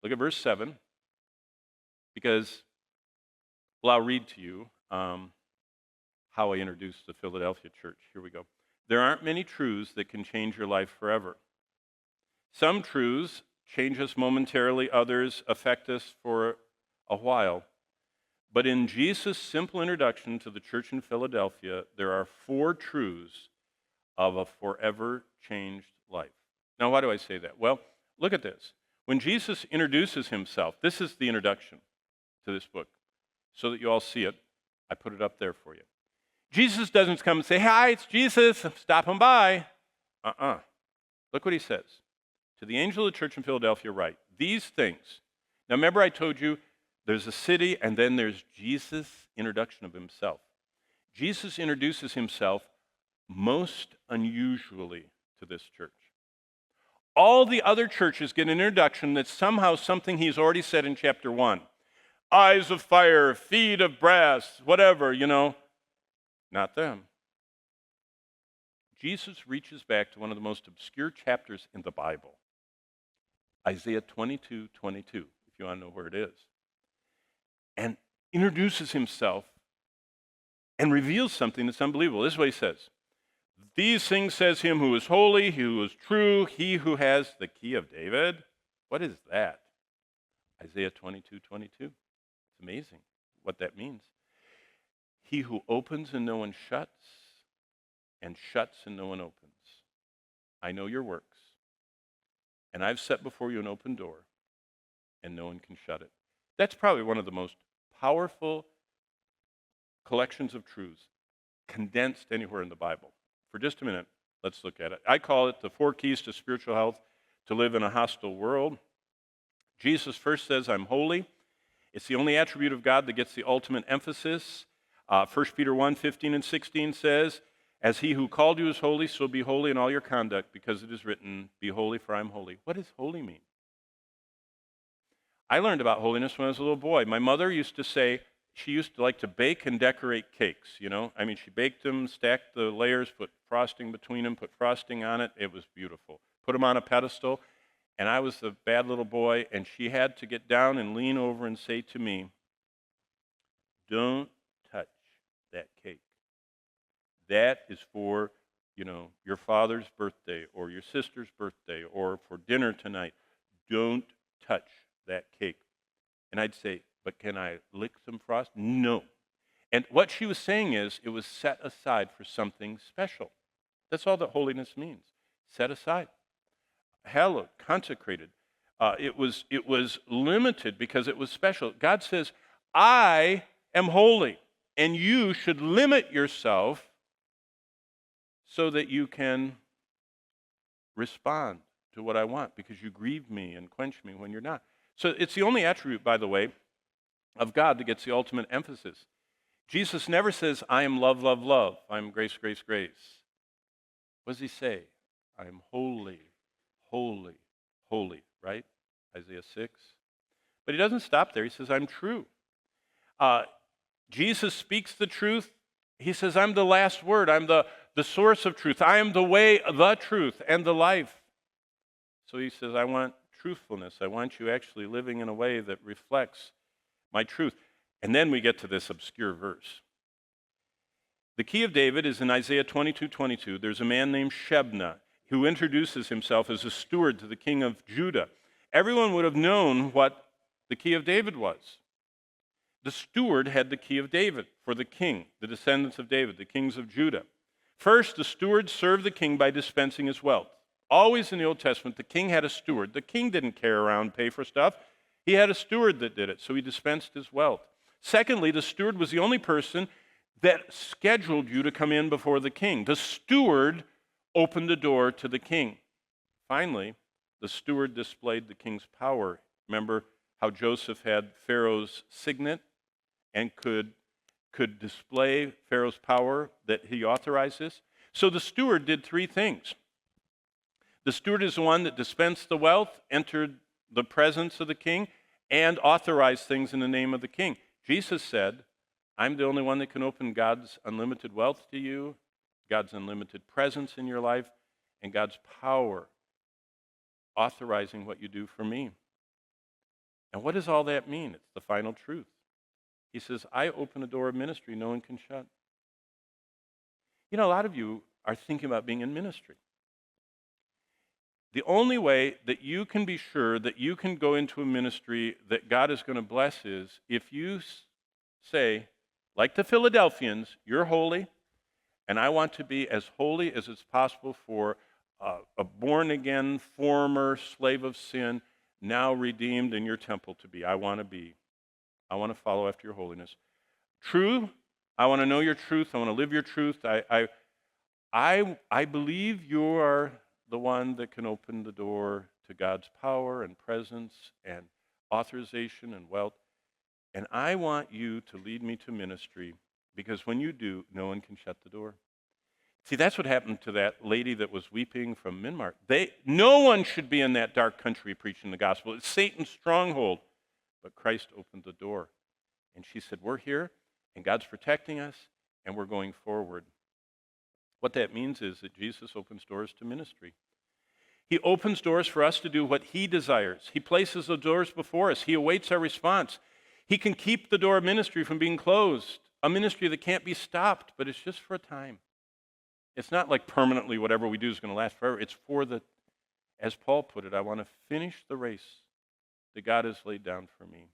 Look at verse 7, because, well, I'll read to you how I introduced the Philadelphia church. Here we go. There aren't many truths that can change your life forever. Some truths change us momentarily, others affect us for a while. But in Jesus' simple introduction to the church in Philadelphia, there are 4 truths of a forever changed life. Now, why do I say that? Well, look at this. When Jesus introduces himself, this is the introduction to this book. So that you all see it, I put it up there for you. Jesus doesn't come and say, "Hi, it's Jesus, stop him by." Look what he says. To the angel of the church in Philadelphia write, these things. Now remember I told you there's a city and then there's Jesus' introduction of himself. Jesus introduces himself most unusually to this church. All the other churches get an introduction that's somehow something he's already said in chapter 1. Eyes of fire, feet of brass, whatever, Not them. Jesus reaches back to one of the most obscure chapters in the Bible, Isaiah 22:22, if you want to know where it is, and introduces himself and reveals something that's unbelievable. This is what he says. These things says him who is holy, who is true, he who has the key of David. What is that? Isaiah 22:22. It's amazing what that means. He who opens and no one shuts, and shuts and no one opens. I know your works, and I've set before you an open door, and no one can shut it. That's probably one of the most powerful collections of truths condensed anywhere in the Bible. For just a minute, let's look at it. I call it the 4 keys to spiritual health to live in a hostile world. Jesus first says, I'm holy. It's the only attribute of God that gets the ultimate emphasis. 1 Peter 1:15 and 16 says, as he who called you is holy, so be holy in all your conduct, because it is written, be holy, for I am holy. What does holy mean? I learned about holiness when I was a little boy. My mother used to say she used to like to bake and decorate cakes, she baked them, stacked the layers, put frosting between them, put frosting on it. It was beautiful. Put them on a pedestal, and I was the bad little boy, and she had to get down and lean over and say to me, don't touch that cake. That is for, your father's birthday or your sister's birthday or for dinner tonight. Don't touch that cake. And I'd say, but can I lick some frost? No. And what she was saying is it was set aside for something special. That's all that holiness means. Set aside. Hallowed, consecrated. It was limited because it was special. God says, I am holy, and you should limit yourself so that you can respond to what I want, because you grieve me and quench me when you're not. So it's the only attribute, by the way, of God that gets the ultimate emphasis. Jesus never says, I am love, love, love. I am grace, grace, grace. What does he say? I am holy, holy, holy, right? Isaiah 6. But he doesn't stop there. He says, I'm true. Jesus speaks the truth. He says, I'm the last word. I'm the source of truth. I am the way, the truth, and the life. So he says, I want truthfulness. I want you actually living in a way that reflects my truth. And then we get to this obscure verse. The key of David is in Isaiah 22:22. There's a man named Shebna who introduces himself as a steward to the king of Judah. Everyone would have known what the key of David was. The steward had the key of David for the king, the descendants of David, the kings of Judah. First, the steward served the king by dispensing his wealth. Always in the Old Testament, the king had a steward. The king didn't carry around, pay for stuff. He had a steward that did it, so he dispensed his wealth. Secondly, the steward was the only person that scheduled you to come in before the king. The steward opened the door to the king. Finally, the steward displayed the king's power. Remember how Joseph had Pharaoh's signet and could display Pharaoh's power that he authorized this? So the steward did 3 things. The steward is the one that dispensed the wealth, entered the presence of the king, and authorized things in the name of the king. Jesus said, I'm the only one that can open God's unlimited wealth to you, God's unlimited presence in your life, and God's power authorizing what you do for me. And what does all that mean? It's the final truth. He says, I open a door of ministry no one can shut. You know, a lot of you are thinking about being in ministry. The only way that you can be sure that you can go into a ministry that God is going to bless is if you say, like the Philadelphians, you're holy, and I want to be as holy as it's possible for a born-again, former slave of sin, now redeemed in your temple to be. I want to be. I want to follow after your holiness. True, I want to know your truth. I want to live your truth. I believe you are the one that can open the door to God's power and presence and authorization and wealth. And I want you to lead me to ministry, because when you do, no one can shut the door. See, that's what happened to that lady that was weeping from Myanmar. No one should be in that dark country preaching the gospel. It's Satan's stronghold. But Christ opened the door. And she said, we're here, and God's protecting us, and we're going forward. What that means is that Jesus opens doors to ministry. He opens doors for us to do what he desires. He places the doors before us. He awaits our response. He can keep the door of ministry from being closed, a ministry that can't be stopped, but it's just for a time. It's not like permanently whatever we do is going to last forever. It's for as Paul put it, I want to finish the race that God has laid down for me.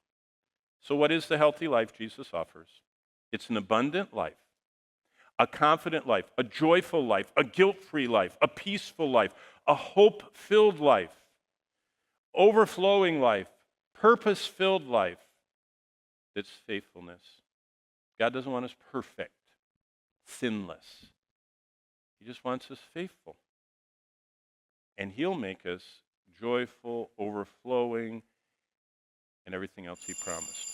So what is the healthy life Jesus offers? It's an abundant life, a confident life, a joyful life, a guilt-free life, a peaceful life, a hope-filled life, overflowing life, purpose-filled life. It's faithfulness. God doesn't want us perfect, sinless. He just wants us faithful. And he'll make us joyful, overflowing, and everything else he promised.